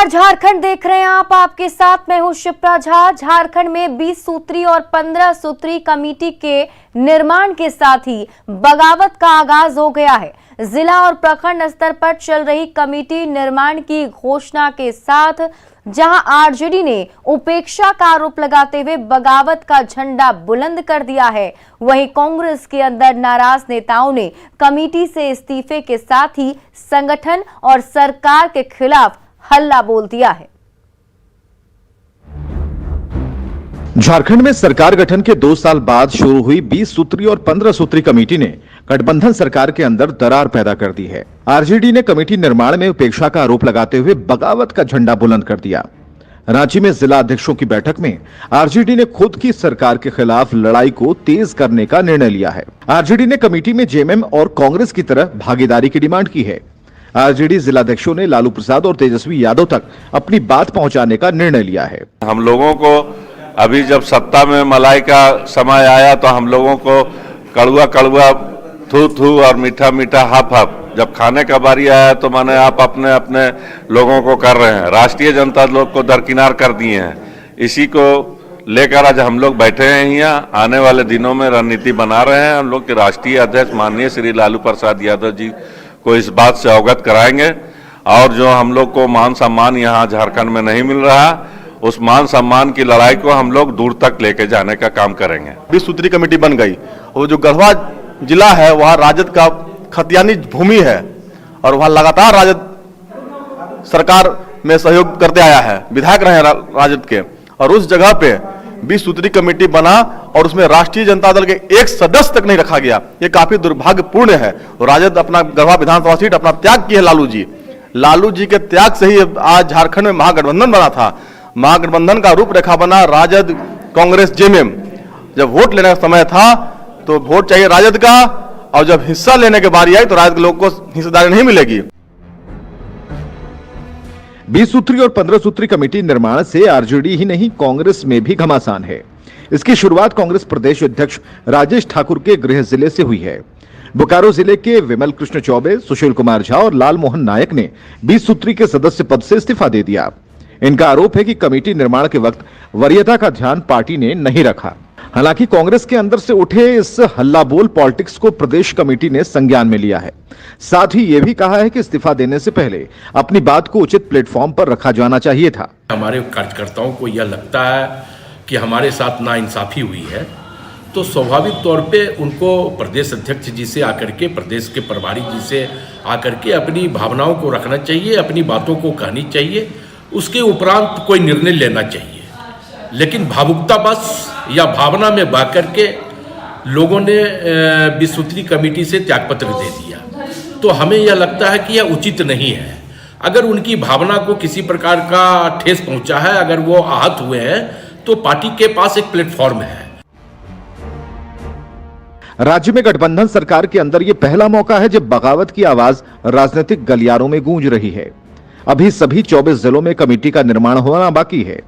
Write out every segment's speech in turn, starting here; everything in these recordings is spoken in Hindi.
झारखंड देख रहे हैं आप, आपके साथ मैं हूं शिप्रा झा। झारखंड में 20 सूत्री और 15 सूत्री कमेटी के निर्माण के साथ ही बगावत का आगाज हो गया है। जिला और प्रखंड स्तर पर चल रही कमेटी निर्माण की घोषणा के साथ जहां आरजेडी ने उपेक्षा का आरोप लगाते हुए बगावत का झंडा बुलंद कर दिया है, वहीं कांग्रेस के अंदर नाराज नेताओं ने कमेटी से इस्तीफे के साथ ही संगठन और सरकार के खिलाफ हल्ला बोल दिया है। झारखंड में सरकार गठन के 2 साल बाद शुरू हुई 20 सूत्री और 15 सूत्री कमेटी ने गठबंधन सरकार के अंदर दरार पैदा कर दी है। आरजेडी ने कमेटी निर्माण में उपेक्षा का आरोप लगाते हुए बगावत का झंडा बुलंद कर दिया। रांची में जिला अध्यक्षों की बैठक में आरजेडी ने खुद की सरकार के खिलाफ लड़ाई को तेज करने का निर्णय लिया है। आरजेडी ने कमेटी में जेएमएम और कांग्रेस की तरह भागीदारी की डिमांड की है। आरजेडी जिलाध्यक्षों ने लालू प्रसाद और तेजस्वी यादव तक अपनी बात पहुंचाने का निर्णय लिया है। हम लोगों को अभी जब सत्ता में मलाई का समय आया तो हम लोगों को कड़वा कड़वा थू थू और मीठा मीठा हफ हफ, जब खाने का बारी आया तो माने आप अपने अपने लोगों को कर रहे हैं, राष्ट्रीय जनता लोग को दरकिनार कर दिए हैं। इसी को लेकर आज हम लोग बैठे हैं यहाँ। आने वाले दिनों में रणनीति बना रहे हैं। हम लोग के राष्ट्रीय अध्यक्ष माननीय श्री लालू प्रसाद यादव जी को इस बात से अवगत कराएंगे और जो हम लोग को मान सम्मान यहाँ झारखंड में नहीं मिल रहा, उस मान सम्मान की लड़ाई को हम लोग दूर तक लेके जाने का काम करेंगे। 20 सूत्री कमेटी बन गई और जो गढ़वा जिला है वहाँ राजद का खतियानी भूमि है और वहाँ लगातार राजद सरकार में सहयोग करते आया है, विधायक रहे राजद के, और उस जगह पे 20 सूत्री कमेटी बना और उसमें राष्ट्रीय जनता दल के एक सदस्य तक नहीं रखा गया। ये काफी दुर्भाग्यपूर्ण है। राजद अपना गढ़वा विधानसभा सीट अपना त्याग की है। लालू जी के त्याग से ही आज झारखंड में महागठबंधन बना था। महागठबंधन का रूपरेखा बना राजद कांग्रेस जेएमएम। जब वोट लेने का समय था तो वोट चाहिए राजद का, और जब हिस्सा लेने की बारी आई तो राजद के लोगों को हिस्सेदारी नहीं मिलेगी। 20 सूत्री और 15 सूत्री कमेटी निर्माण से आरजेडी ही नहीं कांग्रेस में भी घमासान है। इसकी शुरुआत कांग्रेस प्रदेश अध्यक्ष राजेश ठाकुर के गृह जिले से हुई है। बोकारो जिले के विमल कृष्ण चौबे, सुशील कुमार झा और लाल मोहन नायक ने 20 सूत्री के सदस्य पद से इस्तीफा दे दिया। इनका आरोप है कि कमेटी निर्माण के वक्त वरीयता का ध्यान पार्टी ने नहीं रखा। हालांकि कांग्रेस के अंदर से उठे इस हल्ला बोल पॉलिटिक्स को प्रदेश कमेटी ने संज्ञान में लिया है। साथ ही यह भी कहा है कि इस्तीफा देने से पहले अपनी बात को उचित प्लेटफॉर्म पर रखा जाना चाहिए था। हमारे कार्यकर्ताओं को यह लगता है कि हमारे साथ नाइंसाफी हुई है, तो स्वाभाविक तौर पे उनको प्रदेश अध्यक्ष जी से आकर के, प्रदेश के प्रभारी जी से आकर के अपनी भावनाओं को रखना चाहिए, अपनी बातों को कहनी चाहिए, उसके उपरांत कोई निर्णय लेना चाहिए। लेकिन भावुकता बस या भावना में बह करके लोगों ने 20 सूत्री कमेटी से त्यागपत्र दे दिया, तो हमें यह लगता है कि यह उचित नहीं है। अगर उनकी भावना को किसी प्रकार का ठेस पहुंचा है, अगर वो आहत हुए हैं, तो पार्टी के पास एक प्लेटफॉर्म है। राज्य में गठबंधन सरकार के अंदर यह पहला मौका है जब बगावत की आवाज राजनीतिक गलियारों में गूंज रही है। अभी सभी 24 जिलों में कमेटी का निर्माण होना बाकी है।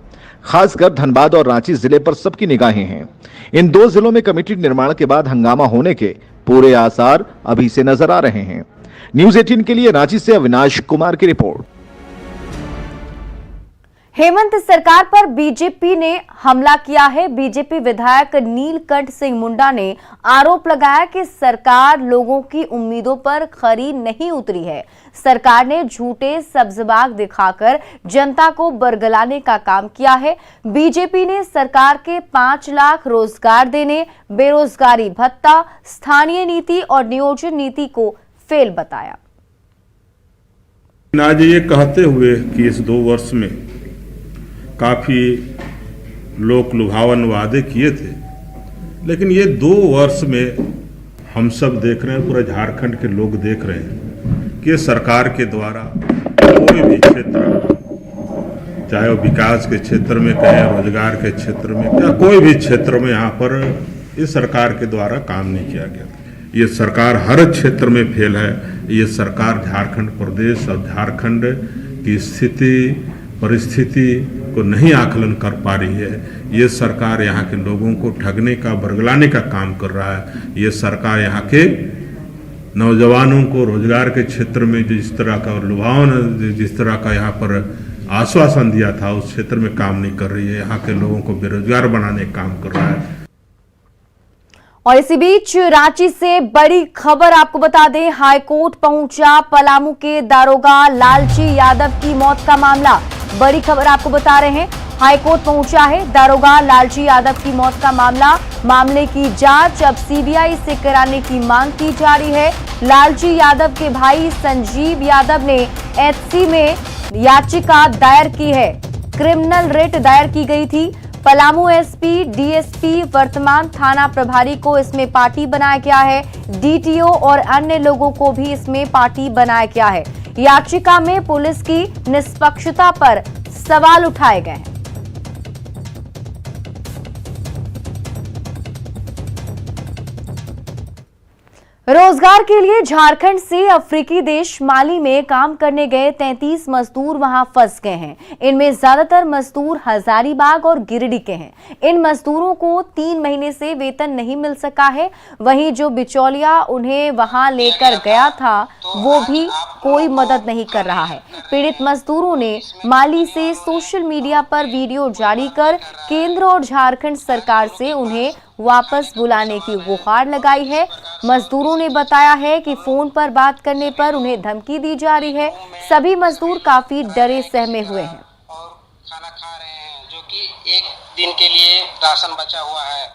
खासकर धनबाद और रांची जिले पर सबकी निगाहें हैं। इन 2 जिलों में कमेटी निर्माण के बाद हंगामा होने के पूरे आसार अभी से नजर आ रहे हैं। न्यूज़ 18 के लिए रांची से अविनाश कुमार की रिपोर्ट। हेमंत सरकार पर बीजेपी ने हमला किया है। बीजेपी विधायक नीलकंठ सिंह मुंडा ने आरोप लगाया कि सरकार लोगों की उम्मीदों पर खरी नहीं उतरी है। सरकार ने झूठे सब्जबाग दिखाकर जनता को बरगलाने का काम किया है। बीजेपी ने सरकार के 5 लाख रोजगार देने, बेरोजगारी भत्ता, स्थानीय नीति और नियोजन नीति को फेल बताया। आज ये कहते हुए कि इस 2 वर्ष में काफ़ी लोक लुभावन वादे किए थे, लेकिन ये 2 वर्ष में हम सब देख रहे हैं, पूरा झारखंड के लोग देख रहे हैं कि सरकार के द्वारा कोई भी क्षेत्र, चाहे वो विकास के क्षेत्र में कहें, रोजगार के क्षेत्र में, या कोई भी क्षेत्र में यहाँ पर इस सरकार के द्वारा काम नहीं किया गया। ये सरकार हर क्षेत्र में फेल है। ये सरकार झारखंड प्रदेश और झारखंड की स्थिति परिस्थिति को नहीं आकलन कर पा रही है। ये सरकार यहाँ के लोगों को ठगने का, बरगलाने का काम कर रहा है। ये सरकार यहाँ के नौजवानों को रोजगार के क्षेत्र में जिस तरह का लुभावन, जिस तरह का यहाँ पर आश्वासन दिया था उस क्षेत्र में काम नहीं कर रही है, यहाँ के लोगों को बेरोजगार बनाने का काम कर रहा है। और इसी बीच रांची से बड़ी खबर आपको बता दें, हाईकोर्ट पहुंचा पलामू के दारोगा लालची यादव की मौत का मामला। बड़ी खबर आपको बता रहे हैं, हाईकोर्ट पहुंचा है दारोगा लालची यादव की मौत का मामला। मामले की जांच अब सीबीआई से कराने की मांग की जा रही है। लालची यादव के भाई संजीव यादव ने एचसी में याचिका दायर की है। क्रिमिनल रिट दायर की गई थी। पलामू एसपी, डीएसपी, वर्तमान थाना प्रभारी को इसमें पार्टी बनाया गया है। डीटीओ और अन्य लोगों को भी इसमें पार्टी बनाया गया है। याचिका में पुलिस की निष्पक्षता पर सवाल उठाए गए हैं। रोजगार के लिए झारखंड से अफ्रीकी देश माली में काम करने गए 33 मजदूर वहां फंस गए हैं। इनमें ज्यादातर मजदूर हजारीबाग और गिरिडीह के हैं। इन मजदूरों को 3 महीने से वेतन नहीं मिल सका है। वहीं जो बिचौलिया उन्हें वहां लेकर गया था वो भी कोई मदद नहीं कर रहा है। पीड़ित मजदूरों ने माली से सोशल मीडिया पर वीडियो जारी कर केंद्र और झारखंड सरकार से उन्हें वापस बुलाने की गुहार लगाई है। मजदूरों ने बताया है कि फोन पर बात करने पर उन्हें धमकी दी जा रही है। सभी मजदूर काफी डरे सहमे हुए हैं और खाना खा रहे हैं, जो कि एक दिन के लिए राशन बचा हुआ है।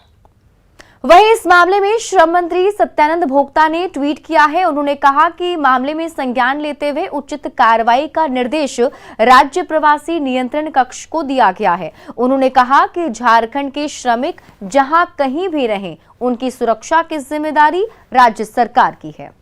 वहीं इस मामले में श्रम मंत्री सत्यानंद भोक्ता ने ट्वीट किया है। उन्होंने कहा कि मामले में संज्ञान लेते हुए उचित कार्रवाई का निर्देश राज्य प्रवासी नियंत्रण कक्ष को दिया गया है। उन्होंने कहा कि झारखंड के श्रमिक जहां कहीं भी रहें, उनकी सुरक्षा की जिम्मेदारी राज्य सरकार की है।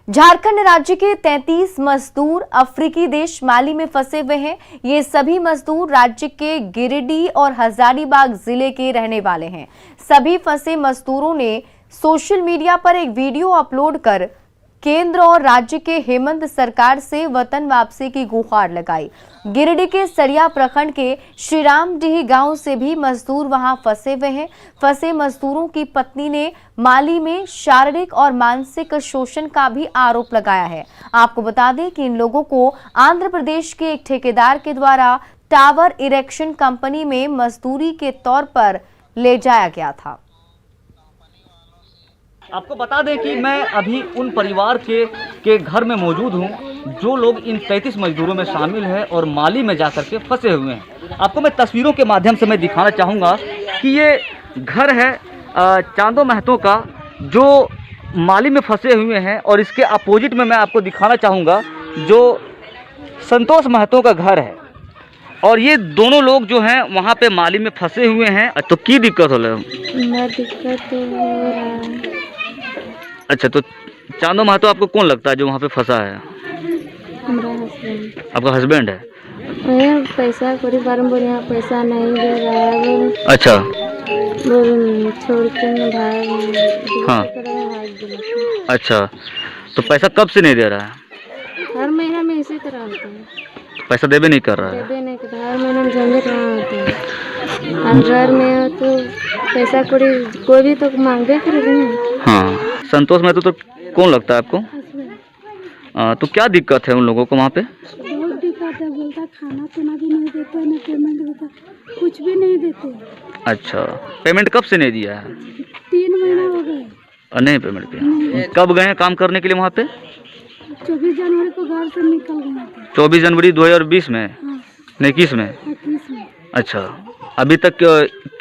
झारखंड राज्य के 33 मजदूर अफ्रीकी देश माली में फंसे हुए हैं। ये सभी मजदूर राज्य के गिरिडीह और हजारीबाग जिले के रहने वाले हैं। सभी फंसे मजदूरों ने सोशल मीडिया पर एक वीडियो अपलोड कर केंद्र और राज्य के हेमंत सरकार से वतन वापसी की गुहार लगाई। गिरिडीह के सरिया प्रखंड के श्रीरामडीह गांव से भी मजदूर वहां फंसे हुए हैं। फंसे मजदूरों की पत्नी ने माली में शारीरिक और मानसिक शोषण का भी आरोप लगाया है। आपको बता दें कि इन लोगों को आंध्र प्रदेश के एक ठेकेदार के द्वारा टावर इरेक्शन कंपनी में मजदूरी के तौर पर ले जाया गया था। आपको बता दें कि मैं अभी उन परिवार के घर में मौजूद हूं जो लोग इन 33 मजदूरों में शामिल हैं और माली में जाकर के फंसे हुए हैं। आपको मैं तस्वीरों के माध्यम से मैं दिखाना चाहूँगा कि ये घर है चांदो महतो का, जो माली में फंसे हुए हैं। और इसके अपोजिट में मैं आपको दिखाना चाहूँगा जो संतोष महतो का घर है। और ये दोनों लोग जो हैं वहाँ पे माली में फंसे हुए हैं। तो की दिक्कत हो रहा है? दिक्कत हो रहा है। अच्छा, तो चांदो महतो आपको कौन लगता है जो वहाँ पे फंसा है? हमारा हस्बैंड। आपका हस्बैंड है? पैसा कोई बारम्बार यहाँ पैसा नहीं दे रहा है। अच्छा, छोड़ के हाँ, अच्छा, तो पैसा कब से नहीं दे रहा है? हर महीना में इसी तरह होता है। पैसा देवे नहीं कर रहा है? देवे नहीं कर रहा, हर महीने में झंझट वहाँ होता है। और घर में हो तो पैसा कोई भी तो मांगबे करेगा। हाँ, संतोष महतो तो कौन लगता है आपको? तो क्या दिक्कत है उन लोगों को वहाँ पे? बहुत दिक्कत है, बोलता खाना पीना भी नहीं देते, न पेमेंट देता, कुछ भी नहीं देते। अच्छा, पेमेंट कब से नहीं दिया है? 3 महीने हो गए। नहीं पेमेंट किया। कब गए हैं काम करने के लिए वहाँ पे? 24 जनवरी को घर से निकल गए थे। 24 जनवरी 2020 में? हाँ। नहीं, 21 में? 21 में। अच्छा, अभी तक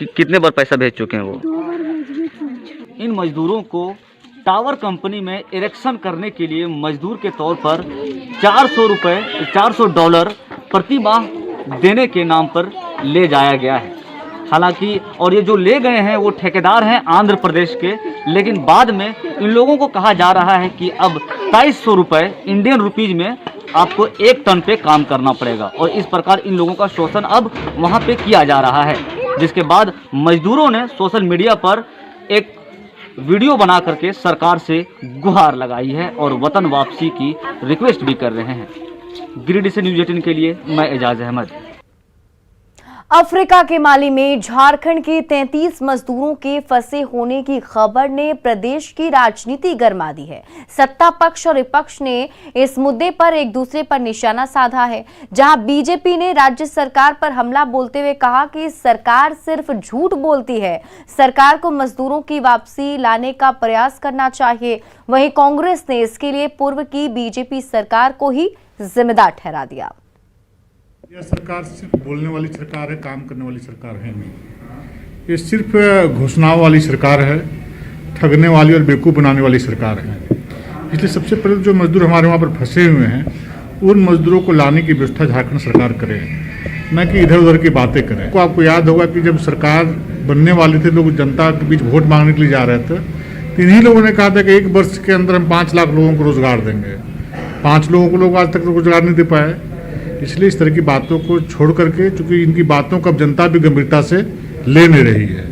कितने बार पैसा भेज चुके हैं वो? 2 बार भेज भी थे। इन मजदूरों को टावर कंपनी में इरेक्शन करने के लिए मजदूर के तौर पर $400 प्रति माह देने के नाम पर ले जाया गया है। हालांकि और ये जो ले गए हैं वो ठेकेदार हैं आंध्र प्रदेश के, लेकिन बाद में इन लोगों को कहा जा रहा है कि अब 2300 रुपये इंडियन रुपीज में आपको 1 टन पे काम करना पड़ेगा। और इस प्रकार इन लोगों का शोषण अब वहाँ पे किया जा रहा है, जिसके बाद मजदूरों ने सोशल मीडिया पर एक वीडियो बना करके सरकार से गुहार लगाई है और वतन वापसी की रिक्वेस्ट भी कर रहे हैं। गिरिडीह से न्यूज़ 18 के लिए मैं एजाज अहमद। अफ्रीका के माली में झारखंड के 33 मजदूरों के फंसे होने की खबर ने प्रदेश की राजनीति गरमा दी है। सत्ता पक्ष और विपक्ष ने इस मुद्दे पर एक दूसरे पर निशाना साधा है। जहां बीजेपी ने राज्य सरकार पर हमला बोलते हुए कहा कि सरकार सिर्फ झूठ बोलती है, सरकार को मजदूरों की वापसी लाने का प्रयास करना चाहिए। वहीं कांग्रेस ने इसके लिए पूर्व की बीजेपी सरकार को ही जिम्मेदार ठहरा दिया। यह सरकार सिर्फ बोलने वाली सरकार है, काम करने वाली सरकार है नहीं। ये सिर्फ घोषणाओं वाली सरकार है, ठगने वाली और बेवकूफ़ बनाने वाली सरकार है। इसलिए सबसे पहले जो मजदूर हमारे वहाँ पर फंसे हुए हैं उन मजदूरों को लाने की व्यवस्था झारखंड सरकार करे, न कि इधर उधर की बातें करें। तो आपको याद होगा कि जब सरकार बनने वाले थे, लोग जनता के बीच वोट मांगने के लिए जा रहे थे, तो इन्हीं लोगों ने कहा था कि 1 वर्ष के अंदर हम 5 लाख लोगों को रोजगार देंगे। 5 लोगों को लोग आज तक रोजगार नहीं दे पाए। इसलिए इस तरह की बातों को छोड़ करके, चूंकि इनकी बातों को अब जनता भी गंभीरता से ले नहीं रही है,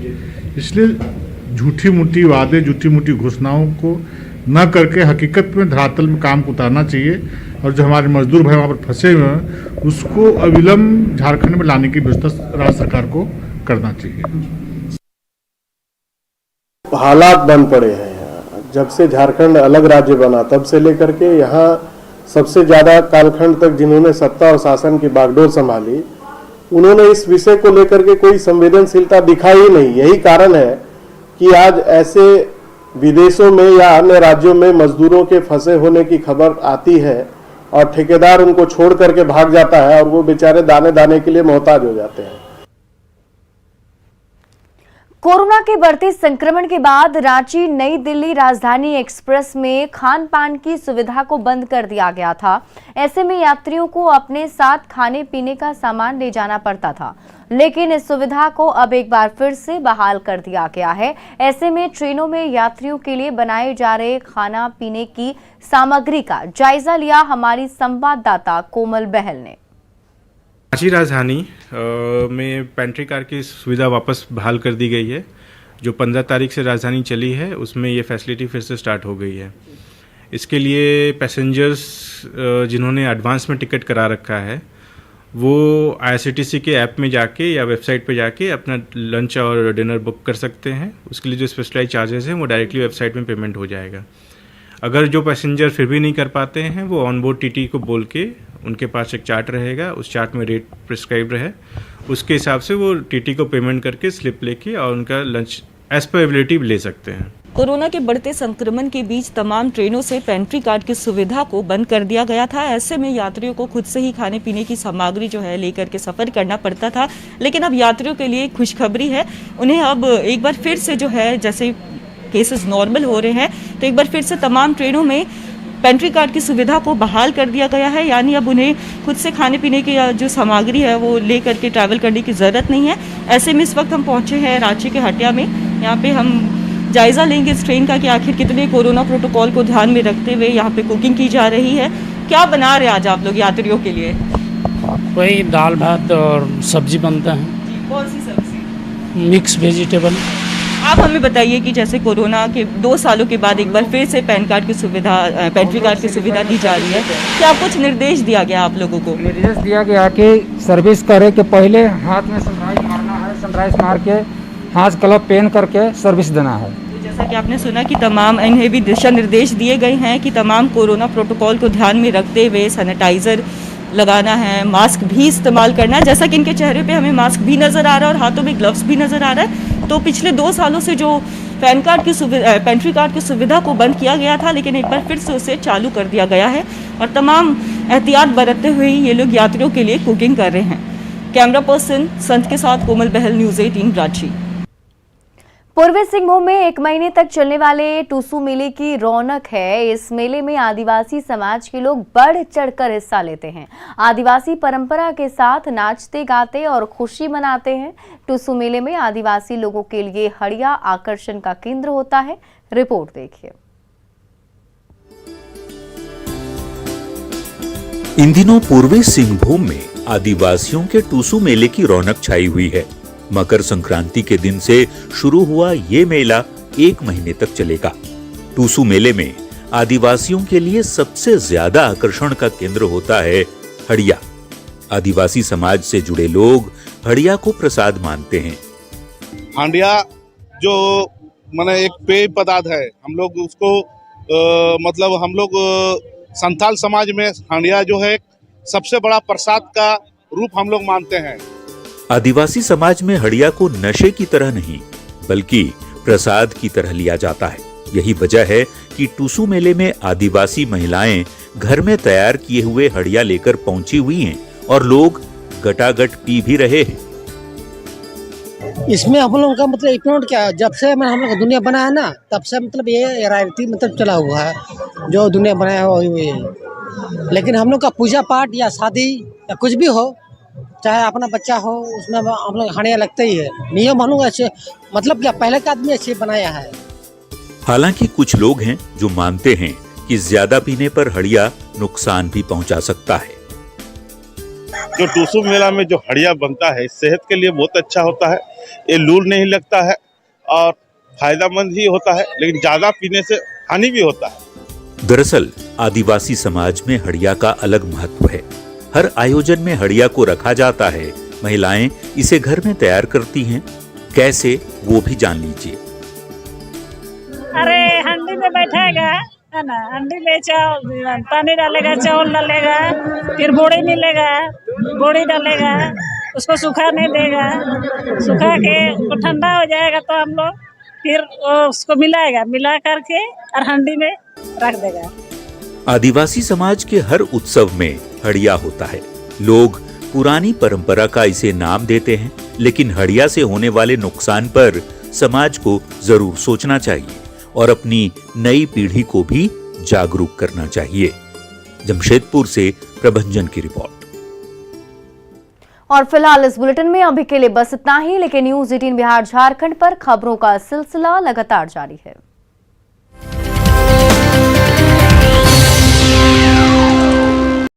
इसलिए झूठी मूठी वादे, झूठी मूठी घोषणाओं को न करके हकीकत में धरातल में काम को उतारना चाहिए। और जो हमारे मजदूर भाई वहाँ पर फंसे हुए हैं उसको अविलंब झारखंड में लाने की व्यवस्था राज्य सरकार को करना चाहिए। हालात बन पड़े हैं यहाँ। जब से झारखंड अलग राज्य बना तब से लेकर के यहाँ सबसे ज्यादा कालखंड तक जिन्होंने सत्ता और शासन की बागडोर संभाली, उन्होंने इस विषय को लेकर के कोई संवेदनशीलता दिखाई ही नहीं। यही कारण है कि आज ऐसे विदेशों में या अन्य राज्यों में मजदूरों के फंसे होने की खबर आती है और ठेकेदार उनको छोड़ करके भाग जाता है और वो बेचारे दाने दाने के लिए मोहताज हो जाते हैं। कोरोना के बढ़ते संक्रमण के बाद रांची नई दिल्ली राजधानी एक्सप्रेस में खान पान की सुविधा को बंद कर दिया गया था। ऐसे में यात्रियों को अपने साथ खाने पीने का सामान ले जाना पड़ता था, लेकिन इस सुविधा को अब एक बार फिर से बहाल कर दिया गया है। ऐसे में ट्रेनों में यात्रियों के लिए बनाए जा रहे खाना पीने की सामग्री का जायजा लिया हमारी संवाददाता कोमल बहल ने। रांची राजधानी में पेंट्री कार की सुविधा वापस बहाल कर दी गई है। जो 15 तारीख से राजधानी चली है उसमें ये फैसिलिटी फिर से स्टार्ट हो गई है। इसके लिए पैसेंजर्स जिन्होंने एडवांस में टिकट करा रखा है वो IRCTC के ऐप में जाके या वेबसाइट पे जाके अपना लंच और डिनर बुक कर सकते हैं। उसके लिए जो स्पेशलाइज चार्जेस हैं वो डायरेक्टली वेबसाइट में पेमेंट हो जाएगा। अगर जो पैसेंजर फिर भी नहीं कर पाते हैं वो ऑन बोर्ड TT को बोल के, उनके पास एक चार्ट रहेगा, उस चार्ट में रेट प्रिस्क्राइब रहे, उसके हिसाब से वो TT को पेमेंट करके स्लिप लेके और उनका लंच एज पर एबिलिटी ले सकते हैं। कोरोना के बढ़ते संक्रमण के बीच तमाम ट्रेनों से पेंट्री कार्ड की सुविधा को बंद कर दिया गया था। ऐसे में यात्रियों को खुद से ही खाने पीने की सामग्री जो है लेकर के सफर करना पड़ता था, लेकिन अब यात्रियों के लिए खुशखबरी है। उन्हें अब एक बार फिर से जो है, जैसे केसेस नॉर्मल हो रहे हैं, तो एक बार फिर से तमाम ट्रेनों में पेंट्री कार्ड की सुविधा को बहाल कर दिया गया है। यानी अब उन्हें खुद से खाने पीने की जो सामग्री है वो ले करके ट्रैवल करने की ज़रूरत नहीं है। ऐसे में इस वक्त हम पहुंचे हैं रांची के हटिया में। यहाँ पे हम जायज़ा लेंगे इस ट्रेन का कि आखिर कितने कोरोना प्रोटोकॉल को ध्यान में रखते हुए यहाँ पे कुकिंग की जा रही है। क्या बना रहे आज आप लोग यात्रियों के लिए? वही दाल भात और सब्जी बनता है। कौन सी सब्जी? Mix vegetable. आप हमें बताइए कि जैसे कोरोना के 2 सालों के बाद एक बार फिर से पेंट्री कार्ड की सुविधा दी जा रही है, क्या कुछ निर्देश दिया गया आप लोगों को? निर्देश दिया गया कि सर्विस करे के पहले हाथ में सैनिटाइज मारना है, सैनिटाइज मार के हाथ ग्लव पहन करके सर्विस देना है। जैसा कि आपने सुना कि तमाम इन्हें भी दिशा निर्देश दिए गए हैं कि तमाम कोरोना प्रोटोकॉल को ध्यान में रखते हुए सैनिटाइजर लगाना है, मास्क भी इस्तेमाल करना है। जैसा कि इनके चेहरे पे हमें मास्क भी नज़र आ रहा है और हाथों में ग्लव्स भी नज़र आ रहा है। तो पिछले 2 सालों से जो पेंट्री कार्ड की सुविधा को बंद किया गया था, लेकिन एक बार फिर से उसे चालू कर दिया गया है और तमाम एहतियात बरतते हुए ये लोग यात्रियों के लिए कुकिंग कर रहे हैं। कैमरा पर्सन संत के साथ कोमल बहल, न्यूज़ 18 रांची। पूर्वी सिंहभूम में 1 महीने तक चलने वाले टूसू मेले की रौनक है। इस मेले में आदिवासी समाज के लोग बढ़ चढ़कर हिस्सा लेते हैं। आदिवासी परंपरा के साथ नाचते गाते और खुशी मनाते हैं। टूसू मेले में आदिवासी लोगों के लिए हड़िया आकर्षण का केंद्र होता है। रिपोर्ट देखिए। इन दिनों पूर्वी सिंहभूम में आदिवासियों के टूसू मेले की रौनक छाई हुई है। मकर संक्रांति के दिन से शुरू हुआ ये मेला 1 महीने तक चलेगा। टूसू मेले में आदिवासियों के लिए सबसे ज्यादा आकर्षण का केंद्र होता है हड़िया। आदिवासी समाज से जुड़े लोग हड़िया को प्रसाद मानते हैं। हांडिया जो माने एक पेय पदार्थ है, हम लोग उसको मतलब हम लोग संथाल समाज में हांडिया जो है सबसे बड़ा प्रसाद का रूप हम लोग मानते हैं। आदिवासी समाज में हड़िया को नशे की तरह नहीं बल्कि प्रसाद की तरह लिया जाता है। यही वजह है कि टूसू मेले में आदिवासी महिलाएं घर में तैयार किए हुए हड़िया लेकर पहुंची हुई हैं और लोग गटागट पी भी रहे हैं। इसमें हम लोगों का मतलब इग्नोर क्या, जब से हम लोग दुनिया बना है ना, तब से मतलब ये राजनीति मतलब चला हुआ है, जो दुनिया बनाया है वही है। लेकिन हम लोग का पूजा पाठ या शादी या कुछ भी हो, चाहे अपना बच्चा हो, उसमें हम लोग हांडिया लगते ही है। नियम हम लोग अच्छे मतलब क्या पहले का आदमी अच्छे बनाया है। हालांकि कुछ लोग हैं जो मानते हैं कि ज्यादा पीने पर हड़िया नुकसान भी पहुंचा सकता है। जो टूसू मेला में जो हड़िया बनता है सेहत के लिए बहुत अच्छा होता है, ये लूल नहीं लगता है और फायदेमंद ही होता है, लेकिन ज्यादा पीने से हानि भी होता है। दरअसल आदिवासी समाज में हड़िया का अलग महत्व है। हर आयोजन में हड़िया को रखा जाता है। महिलाएं इसे घर में तैयार करती हैं। कैसे, वो भी जान लीजिए। अरे हंडी में बैठेगा है ना, हंडी में चावल पानी डालेगा, चावल डालेगा, फिर बोड़ी मिलेगा, बोड़ी डालेगा, उसको सुखाने देगा, सुखा के वो ठंडा हो जाएगा तो हम लोग फिर उसको मिलाएगा, मिला करके और हंडी में रख देगा। आदिवासी समाज के हर उत्सव में हड़िया होता है। लोग पुरानी परंपरा का इसे नाम देते हैं, लेकिन हड़िया से होने वाले नुकसान पर समाज को जरूर सोचना चाहिए और अपनी नई पीढ़ी को भी जागरूक करना चाहिए। जमशेदपुर से प्रभंजन की रिपोर्ट। और फिलहाल इस बुलेटिन में अभी के लिए बस इतना ही, लेकिन न्यूज़ 18 बिहार झारखंड पर खबरों का सिलसिला लगातार जारी है।